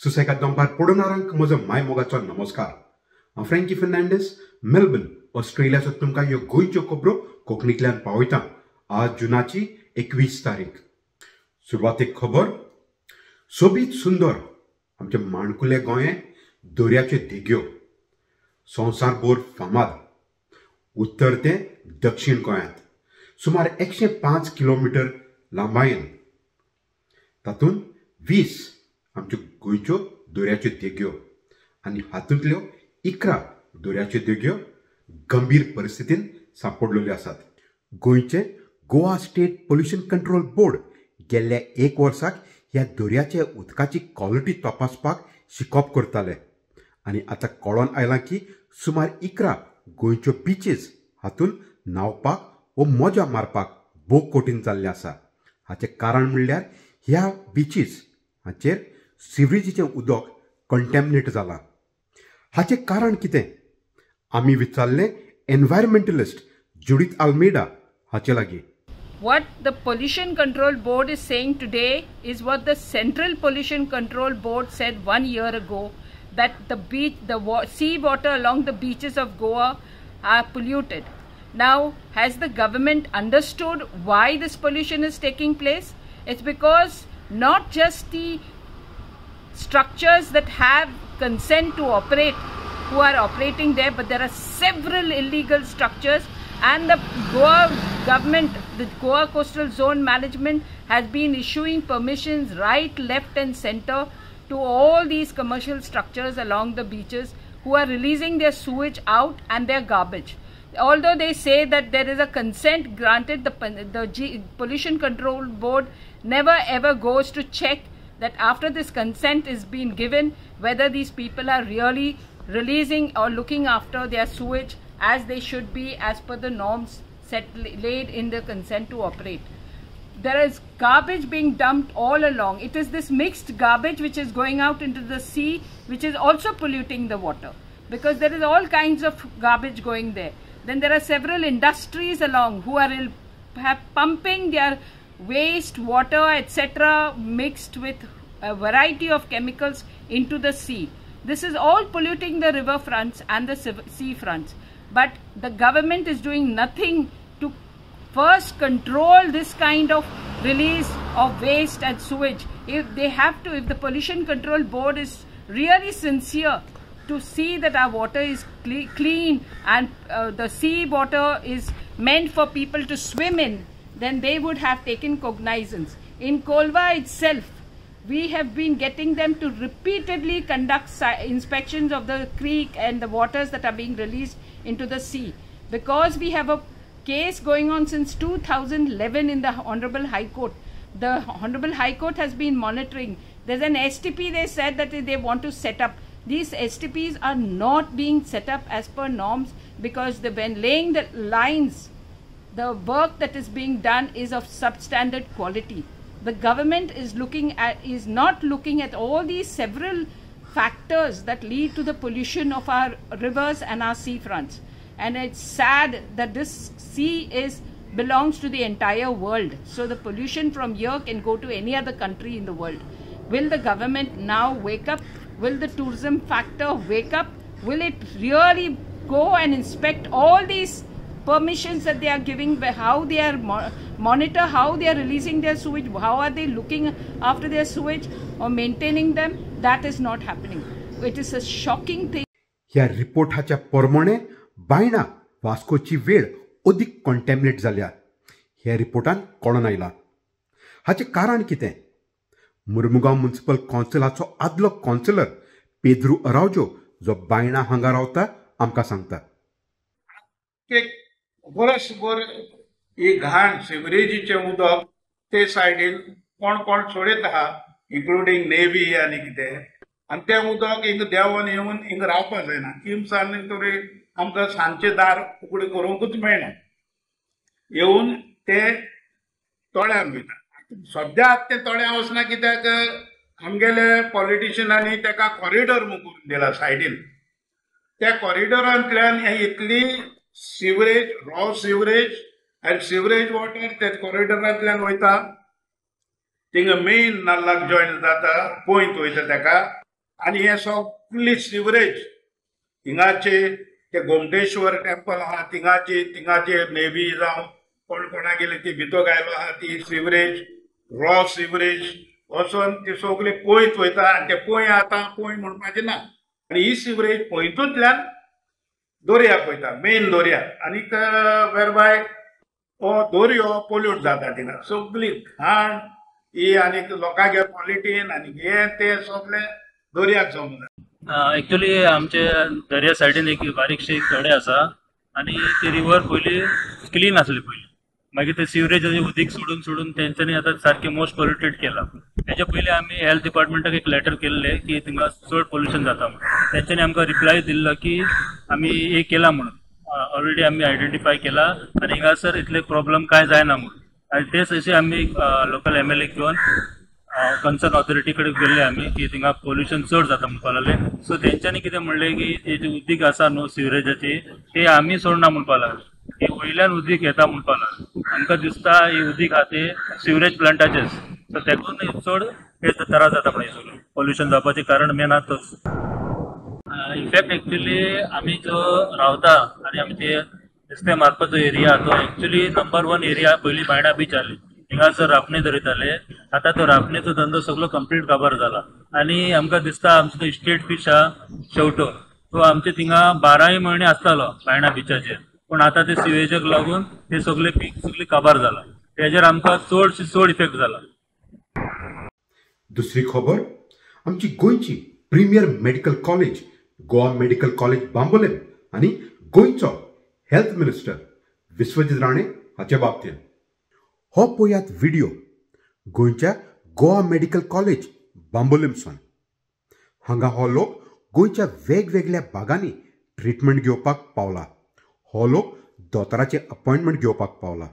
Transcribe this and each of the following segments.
सुसेगाद दंपार पडोवणाऱ्यांक म्हजो मायमोगाचो नमस्कार. हांव फ्रँकी फर्नांडीस, मेलबर्न, ऑस्ट्रेलियाचो तुमकां ह्यो गोंयच्यो खबरो कोंकणींतल्यान पावयतां. आज जुनाची 21 तारीख. सुरवातेक खबर. सोबीत सुंदर आमचे माणकुले गोंये दर्याच्यो देगो संवसारभर फामाद. उत्तर ते दक्षिण गोंयांत सुमार 105 किलोमीटर लांबायेन. तातूंत 20 आमच्यो गोंयच्यो दर्याच्यो देगो आनी हातूंतल्यो 11 दर्याच्यो देगो गंभीर परिस्थितीन सांपडलेल्यो आसात. गोंयचे Goa state pollution control board गेल्ल्या 1 वर्साक ह्या दर्याचे उदकाची क्वॉलिटी तपासपाक शिकोप करताले आनी आतां कळोन आयलां की सुमार 11 गोंयच्यो बीचीस हातूंत न्हांवपाक व मजा मारपाक भोव कठीण जाल्लें आसा. हाचें कारण म्हणल्यार ह्या बीचीस हाचेर सिवरेजीचें उदक कंटॅमिनेट जालां. हाचें कारण कितें? आमी विचारलें एनवायरमेंटलिस्ट जुडीथ आल्मेडा हाचे लागीं. What the Pollution Control Board is saying today is what the Central Pollution Control Board said 1 year ago, that the sea water along the beaches of Goa are polluted. Now, has the government understood why this pollution is taking place? It's because not just the structures that have consent to operate who are operating there, but there are several illegal structures, and the Goa government, the Goa Coastal Zone Management, has been issuing permissions right, left and center to all these commercial structures along the beaches who are releasing their sewage out and their garbage. Although they say that there is a consent granted, the Pollution Control Board never ever goes to check that after this consent is being given, whether these people are really releasing or looking after their sewage as they should be as per the norms laid in the consent to operate. There is garbage being dumped all along. It is this mixed garbage which is going out into the sea, which is also polluting the water, because there is all kinds of garbage going there. Then there are several industries along who are pumping their waste, water, etc. mixed with a variety of chemicals into the sea. This is all polluting the river fronts and the sea fronts. But the government is doing nothing to first control this kind of release of waste and sewage. If the Pollution Control Board is really sincere to see that our water is clean and the sea water is meant for people to swim in, then they would have taken cognizance. In Kolva itself, we have been getting them to repeatedly conduct inspections of the creek and the waters that are being released into the sea, because we have a case going on since 2011 in the Honorable High Court. The Honorable High Court has been monitoring. There's an STP they said that they want to set up. These STPs are not being set up as per norms, because when laying the lines, the work that is being done is of substandard quality. The government is not looking at all these several factors that lead to the pollution of our rivers and our sea fronts. And it's sad that this sea belongs to the entire world. So the pollution from here can go to any other country in the world. Will the government now wake up? Will the tourism factor wake up? Will it really go and inspect all these permissions that they are giving, how they are monitor how they are releasing their sewage, how are they looking after their sewage or maintaining them? That is not happening. It is a shocking thing. ह्या रिपोर्टाच्या प्रमाणे बायणा वास्कोची वेळ अदीक कंटॅमिनेट जाल्या ह्या रिपोर्टान कळोन आयला. हाचें कारण कितें? मुर्मुगांव म्युनिसिपल कावन्सिलाचो आदलो कावन्सिलर पेद्रू अरावजो, जो बायणा हांगा रावता, आमकां सांगता. वर्सभर ही घाण सिवरेजीचे उदक ते सायडीन कोण कोण सोडीत आहा, इन्क्लुडींग नेव्ही आनी कितें, आनी तें उदक हिंगा देंवन येवन हिंगा रावपाक जायना. किमसान तरी आमकां सांजचे दार उगडे करूंकूच मेळना. येवन ते तळ्यान वयता. सद्याक ते तळ्यान वचना, कित्याक आमगेले पॉलिटिशियनांनी तेका कॉरिडॉर करून दिला सायडीन. त्या कॉरिडॉरांतल्यान हे इतली सिवरेज, रॉ सिवरेज आनी सिवरेज वॉटर ते कॉरिडॉरांतल्यान वयता, थिंगा मेन नाल्लाक जॉयन जाता, पॉयंट वयता तेका, आणि हे सगळी सिवरेज हिंगाचे ते गोमटेश्वर टेम्पल आहा तिंगाचे नेवी जावं कोण कोणागेले ती भितो गायलो आहा ती सिवरेज रॉ सिवरेज वचून ती सगळी पयत वयता आनी ते पय आतां पय म्हणपाचें ना आनी ही सिवरेज पयतूंतल्यान दर्याक वयता मेन दर्याक आनीक वेरबाय हो दर्यो पोल्यूट जाता थिंगा सगळी घाण ही आनीक लोकांगे पॉलिटीन आनी हे ते सगळे दर्याक जमून एक्चुअली आमचे दर्या सायडीन एक बारीकशे कडे आसा आनी ती रिवर पयली क्लीन आसली पयली मागीर ते सिवरेजाचें उदीक सोडून तेंच्यांनी आतां सारकें मोस्ट पोल्युटेड केला तेच्या पयलीं आमी हेल्थ डिपार्टमेंटाक एक लेटर केल्ले की थिंगा चड पोल्युशन जाता म्हणून तेंच्यांनी आमकां रिप्लाय दिल्लो की आमी हे केला म्हणून ऑलरेडी आमी आयडेंटिफाय केला आनी हिंगासर इतले प्रॉब्लम कांय जायना म्हणून आनी तेच अशें आमी लोकल MLA घेवन कन्सर्न ऑथॉरिटी कडेन गेल्ले आमी की थिंगा पोल्युशन चड जाता म्हणपा लागले सो तेंच्यांनी कितें म्हणलें की तेजे उदीक आसा न्हू सिवरेजाची ते आमी सोडना म्हणपा लागले हे वयल्यान उदीक येता म्हणपा लागले आमकां दिसता ही उदीक आहा ते सिवरेज प्लांटाचेच सो तेकून चड हे त्रास जाता पळय सगळें पोल्युशन जावपाचें कारण मेन आहा तोच इनफॅक्ट एक्चुअली आमी जो रावता आनी आमी ते नुस्तें मारपाचो जो एरिया तो एक्चुअली नंबर 1 एरिया पयलीं बायणा बीच आसली हिंगासर रापणे धरताले आतां तो रापणेचो धंदो सगळो कंप्लीट काबार जाला आनी आमकां दिसता आमचो स्टेट फीश हा शेवटो तो आमचे थिंगा 12 म्हयने आसतालो बायणा बिचाचेर पूण आतां ते सिवेजाक लागून ते सगळे पीक सगळी काबार जाला तेजेर आमकां चड इफेक्ट जाला दुसरी खबर आमची गोंयची premier medical college Goa medical college Bambolim आनी गोंयचो हेल्थ मिनिस्टर विश्वजीत राणे हाचे बाबतींत हो पळयात व्हिडिओ गोंयच्या गोवा मेडिकल कॉलेज बांबोलीमसून हांगा हो लोक गोंयच्या वेगवेगळ्या भागांनी ट्रिटमेंट घेवपाक पावला हो लोक दोतोराचे अपॉइंटमेंट घेवपाक पावला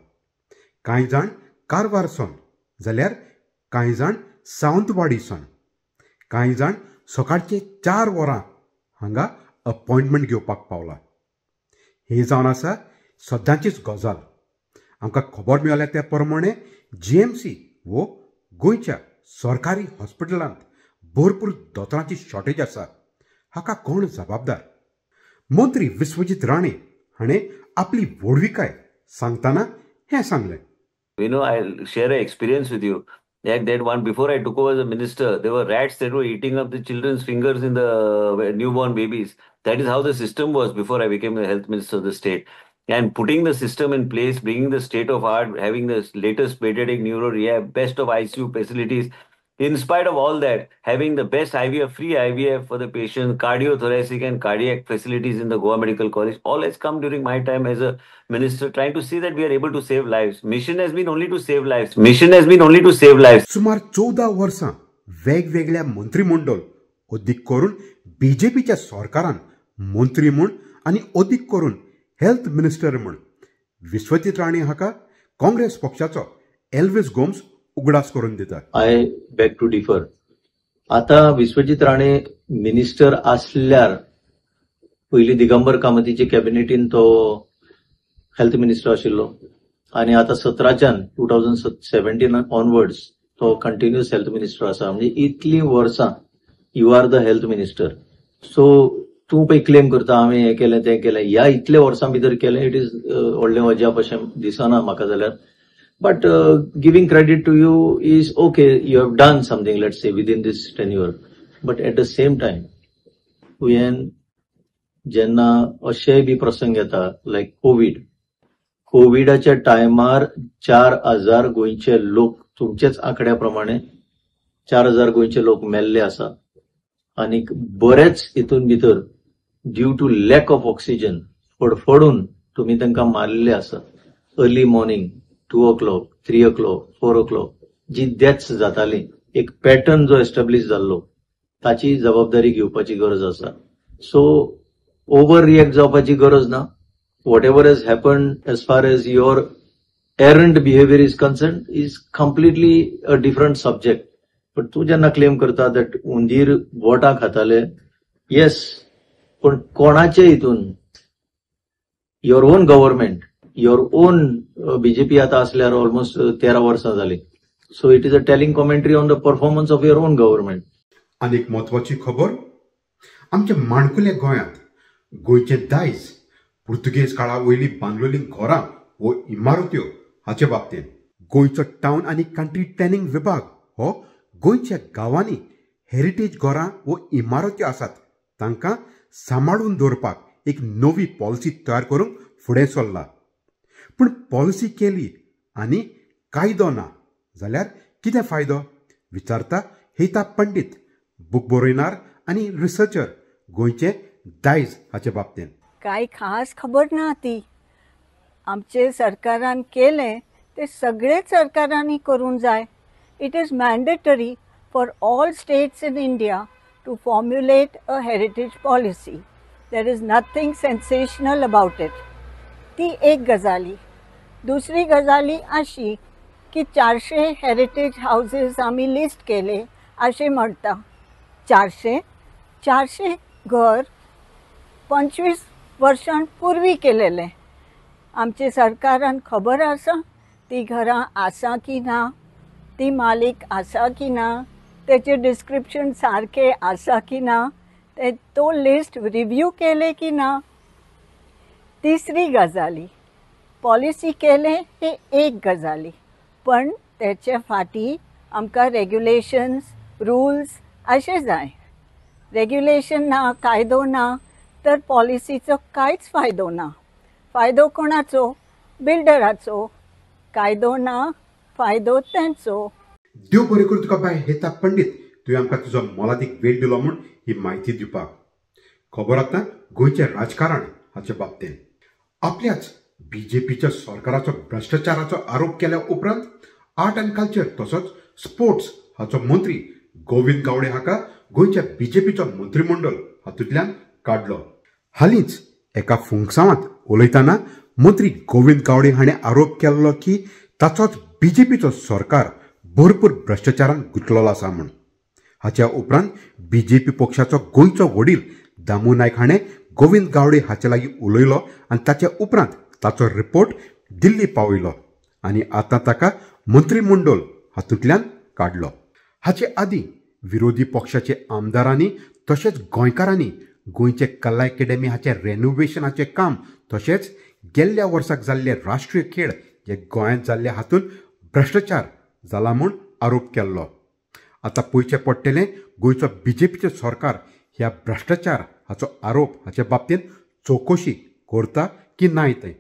कांय जाण कारवारसून जाल्यार कांय जाण सावंतवाडीसून कांय जाण सकाळचे 4 वरां हांगा अपॉइंटमेंट घेवपाक पावला हे जावन आसा सद्यांचीच गजाल आमकां खबर मेळ्ळ्या त्या प्रमाणे GMC वो गोंयच्या सरकारी हॉस्पिटलांत भरपूर दोतोरांची शॉर्टेज आसा हाका कोण जबाबदार मंत्री विश्वजीत राणे हाणें आपली व्हडविकाय सांगतना हें सांगलें I'll share an experience with you. That one before I took over as a minister, there were rats that were eating up the children's fingers in the newborn babies. That is how the system was before I became the health minister of the state. And putting the system in place, bringing the state of art, having the latest pediatric neuro rehab, best of ICU facilities. In spite of all that, having the best IVF, free IVF for the patient, cardiothoracic and cardiac facilities in the Goa Medical College, all has come during my time as a minister, trying to see that we are able to save lives. Mission has been only to save lives. Mission has been only to save lives. सुमार 14 वर्सां वेगवेगळ्या मंत्रिमंडळ अदीक करून BJPच्या सरकारान मंत्री म्हूण आनी अदीक करून हेल्थ मिनिस्टर म्हूण विश्वजीत राणे हाका काँग्रेस पक्षाचो एल्विस गोम्स उगडास करून दिता आय बॅक टू डिफर आता विश्वजीत राणे मिनिस्टर आसल्यार पयली दिगंबर कामतीचे कॅबिनेटीन तो हेल्थ मिनिस्टर आशिल्लो आणि आता 17च्यान 2017 ऑनवर्ड्स तो कंटिन्युअस हेल्थ मिनिस्टर आसा म्हणजे इतली वर्सां you are the health minister so तूं पळय क्लेम करता हांवें हें केलें तें केलें ह्या इतल्या वर्सां भितर केलें इट इज व्हडलें अजाप अशें दिसना म्हाका जाल्यार But giving credit to you is okay, you have done something, let's say, within this tenure. But at the same time, when jenna ashe bhi prasang yeta, like कोविडाच्या टायमार 4000 गोंयचे लोक तुमचेच आंकड्या प्रमाणे 4000 गोंयचे लोक मेल्ले आसा आणि बरेच हितून भितर due to lack of oxygen फडफडून तुम्ही तांकां मारलेले आसा early morning 2 o'clock, 3 o'clock, 4 o'clock जी डेथ्स जाताली एक पॅटर्न जो एस्टॅब्लिश जाल्लो ताची जबाबदारी घेवपाची गरज आसा सो ओव्हर रिएक्ट जावपाची गरज ना whatever has happened as far as your errant behaviour is concern is completely a different subject पण तू जेन्ना क्लेम करता दॅट उंदीर वोटां खाताले येस पण कोणाचे हितून your on government your on BJP आता असल्यार ऑलमोस्ट 13 वर्सां जाली so it is a telling commentary on the performance of your on government आनीक म्हत्वाची खबर, आमच्या माणकुल्या गोंयांत गोंयचे दायज पुर्तुगेज काळा वयली बांदलेली घरां व इमारत्यो हाचे बाबतींत गोंयचो टावन आनी कंट्री प्लॅनिंग विभाग हो गोंयच्या गांवांनी हेरिटेज घरां व इमारत्यो आसात तांकां सांबाळून दवरपाक एक नवी पॉलिसी तयार करूंक फुडें सरला. पूण पॉलिसी केली आनी कायदो ना जाल्यार कितें फायदो विचारता हेता पंडीत, बूक बरयणार आनी रिसर्चर गोंयचे दायज हाचे बाबतींत. कांय खास खबर ना ती. आमचे सरकारान केले ते सगळेच सरकारांनी करूंक जाय. It is mandatory for all states in India to formulate a heritage policy. There is nothing sensational about it. ती एक गजाली. दुसरी गजाली अशी की 400 हेरिटेज हाऊसेस आम्ही लिस्ट केले असे म्हणता. 400 घर 25 वर्षांपूर्वी केलेले. आमचे सरकारान खबर आसा ती घरां आसा की ना, ती मालीक आसा की ना, त्याचे डिस्क्रिप्शन सारखे आसा की ना, तो लिस्ट रिव्ह्यू केले की ना. तिसरी गजाली, पॉलिसी केले हे एक गजाली, पण त्याच्या फाटी आमकां रेग्युलेशन्स, रूल्स असे जाय. रेग्युलेशन ना, कायदो ना तर पॉलिसीचो कांयच फायदो ना. फायदो कोणाचो? बिल्डराचो. कायदो ना, फायदो तेंचो. देव बरें करूं तुका बाय हेता पंडीत, तुवें आमकां तुजो मोलादीक वेळ दिलो म्हूण ही म्हायती दिवपाक. खबर आतां गोंयचें राजकारण हाचे बाबतींत. आपल्याच बीजेपीच्या सरकाराचो भ्रश्टाचाराचो आरोप केल्या उपरांत आर्ट अँड कल्चर तसोच स्पोर्ट्स हाचो मंत्री गोविंद गावडे हाका गोंयच्या बीजेपीचो मंत्रिमंडळ हातूंतल्यान काडलो. हालींच एका फुंकसावांत उलयतना मंत्री गोविंद गावडे हाणें आरोप केल्लो की ताचोच बीजेपीचो सरकार भरपूर भ्रश्टाचारान गुंतलेलो आसा म्हूण. हाच्या उपरांत बीजेपी पक्षाचो गोंयचो वडील दामू नायक हाणें गोविंद गावडे हाचे लागीं उलयलो आनी ताचे उपरांत ताचो रिपोर्ट दिल्ली पावयलो आनी आतां ताका मंत्रिमंडळ हातूंतल्यान काडलो. हाचे आदीं विरोधी पक्षाचे आमदारांनी तशेंच गोंयकारांनी गोंयचे कला अकॅडमी हाचे रेनोवेशनाचें काम तशेंच गेल्ल्या वर्साक जाल्ले राष्ट्रीय खेळ जे गोंयांत जाल्ले हातूंत भ्रश्टाचार जाला म्हूण आरोप केल्लो. आतां पळोवचें पडटलें गोंयचो बीजेपीचो सरकार ह्या भ्रश्टाचार हाचो आरोप हाचे बाबतींत चवकशी करता की नाय तें.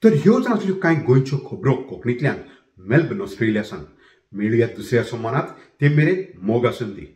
तर ह्योच आसल्यो कांय गोंयच्यो खबरो कोंकणींतल्यान मेलबर्न ऑस्ट्रेलियासान. मेळुया दुसऱ्या सोमारात. ते मेरेन मोग आसूंदी.